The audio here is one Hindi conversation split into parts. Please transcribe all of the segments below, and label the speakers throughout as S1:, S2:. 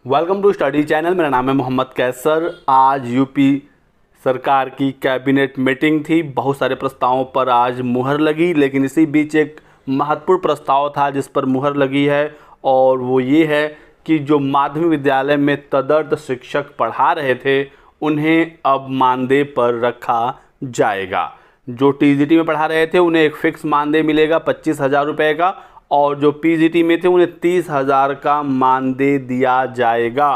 S1: Welcome to study channel. मेरा नाम है मोहम्मद कैसर। आज यूपी सरकार की कैबिनेट मीटिंग थी। बहुत सारे प्रस्तावों पर आज मुहर लगी, लेकिन इसी बीच एक महत्वपूर्ण प्रस्ताव था जिस पर मुहर लगी है, और वो ये है कि जो माध्यमिक विद्यालय में तदर्थ शिक्षक पढ़ा रहे थे उन्हें अब मानदेय पर रखा जाएगा। जो टीजीटी में पढ़ा रहे थे उन्हें एक फिक्स मानदेय मिलेगा 25,000 रुपये का, और जो पीजीटी में थे उन्हें 30,000 का मानदेय दिया जाएगा।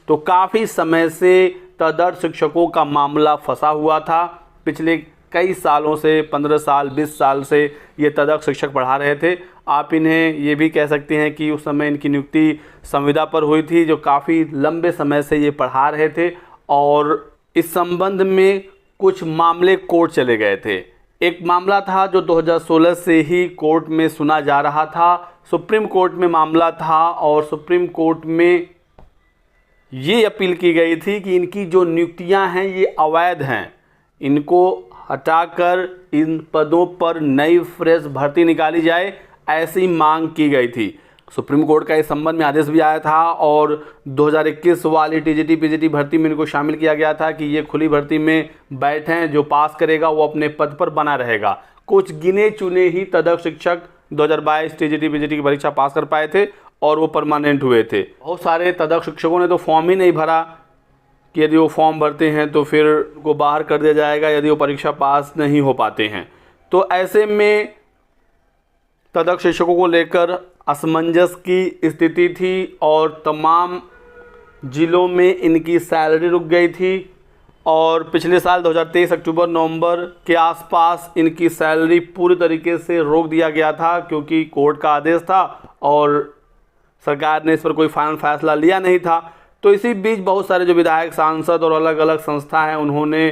S1: तो काफ़ी समय से तदर्थ शिक्षकों का मामला फंसा हुआ था। पिछले कई सालों से 15 साल 20 साल से ये तदर्थ शिक्षक पढ़ा रहे थे। आप इन्हें ये भी कह सकते हैं कि उस समय इनकी नियुक्ति संविदा पर हुई थी, जो काफ़ी लंबे समय से ये पढ़ा रहे थे, और इस संबंध में कुछ मामले कोर्ट चले गए थे। एक मामला था जो 2016 से ही कोर्ट में सुना जा रहा था। सुप्रीम कोर्ट में मामला था और सुप्रीम कोर्ट में ये अपील की गई थी कि इनकी जो नियुक्तियां हैं ये अवैध हैं, इनको हटाकर इन पदों पर नई फ्रेश भर्ती निकाली जाए, ऐसी मांग की गई थी। सुप्रीम कोर्ट का इस संबंध में आदेश भी आया था, और 2021 वाली टीजीटी पीजीटी भर्ती में इनको शामिल किया गया था कि ये खुली भर्ती में बैठें, जो पास करेगा वो अपने पद पर बना रहेगा। कुछ गिने चुने ही तदर्थ शिक्षक 2022 टीजीटी पीजीटी की परीक्षा पास कर पाए थे और वो परमानेंट हुए थे। बहुत सारे तदर्थ शिक्षकों ने तो फॉर्म ही नहीं भरा कि यदि वो फॉर्म भरते हैं तो फिर उनको बाहर कर दिया जाएगा यदि वो परीक्षा पास नहीं हो पाते हैं। तो ऐसे में तदर्थ शिक्षकों को लेकर असमंजस की स्थिति थी, और तमाम ज़िलों में इनकी सैलरी रुक गई थी, और पिछले साल 2023 अक्टूबर नवंबर के आसपास इनकी सैलरी पूरी तरीके से रोक दिया गया था, क्योंकि कोर्ट का आदेश था और सरकार ने इस पर कोई फाइनल फैसला लिया नहीं था। तो इसी बीच बहुत सारे जो विधायक, सांसद और अलग अलग संस्था हैं उन्होंने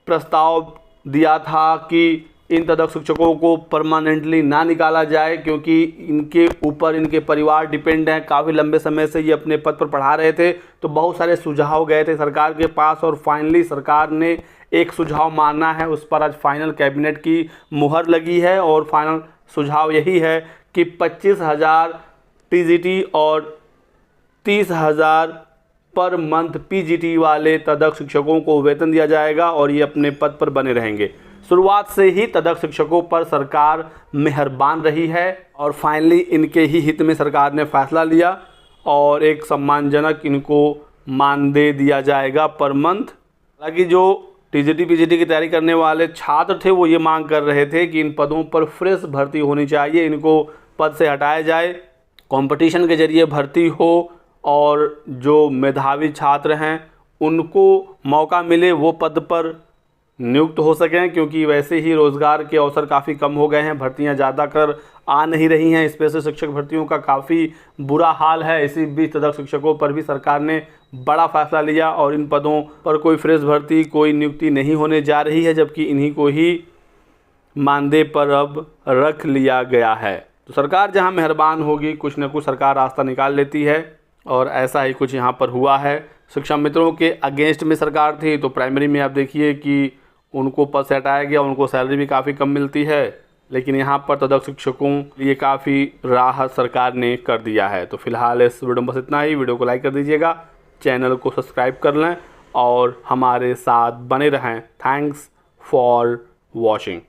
S1: प्रस्ताव दिया था कि इन तदर्थ शिक्षकों को परमानेंटली ना निकाला जाए, क्योंकि इनके ऊपर इनके परिवार डिपेंड हैं। काफ़ी लंबे समय से ये अपने पद पर पढ़ा रहे थे। तो बहुत सारे सुझाव गए थे सरकार के पास, और फाइनली सरकार ने एक सुझाव माना है, उस पर आज फाइनल कैबिनेट की मुहर लगी है। और फाइनल सुझाव यही है कि 25,000 टीजीटी और 30,000 पर मंथ पीजीटी वाले तदर्थ शिक्षकों को वेतन दिया जाएगा, और ये अपने पद पर बने रहेंगे। शुरुआत से ही तदर्थ शिक्षकों पर सरकार मेहरबान रही है, और फाइनली इनके ही हित में सरकार ने फैसला लिया, और एक सम्मानजनक इनको मानदेय दिया जाएगा पर मंथ। हालांकि जो टीजीटी पीजीटी की तैयारी करने वाले छात्र थे वो ये मांग कर रहे थे कि इन पदों पर फ्रेश भर्ती होनी चाहिए, इनको पद से हटाया जाए, कंपटीशन के जरिए भर्ती हो, और जो मेधावी छात्र हैं उनको मौका मिले, वो पद पर नियुक्त हो सकें, क्योंकि वैसे ही रोज़गार के अवसर काफ़ी कम हो गए हैं, भर्तियां ज़्यादा कर आ नहीं रही हैं। स्पेशल शिक्षक भर्तियों का काफ़ी बुरा हाल है। इसी बीच तदर्थ शिक्षकों पर भी सरकार ने बड़ा फैसला लिया, और इन पदों पर कोई फ्रेश भर्ती, कोई नियुक्ति नहीं होने जा रही है, जबकि इन्हीं को ही मानदेय पर अब रख लिया गया है। तो सरकार जहाँ मेहरबान होगी, कुछ न कुछ सरकार रास्ता निकाल लेती है, और ऐसा ही कुछ यहाँ पर हुआ है। शिक्षा मित्रों के अगेंस्ट में सरकार थी, तो प्राइमरी में आप देखिए कि उनको पद से हटाया गया, उनको सैलरी भी काफ़ी कम मिलती है, लेकिन यहाँ पर तदर्थ शिक्षकों लिए काफ़ी राहत सरकार ने कर दिया है। तो फिलहाल इस वीडियो में बस इतना ही। वीडियो को लाइक कर दीजिएगा, चैनल को सब्सक्राइब कर लें और हमारे साथ बने रहें। Thanks for watching.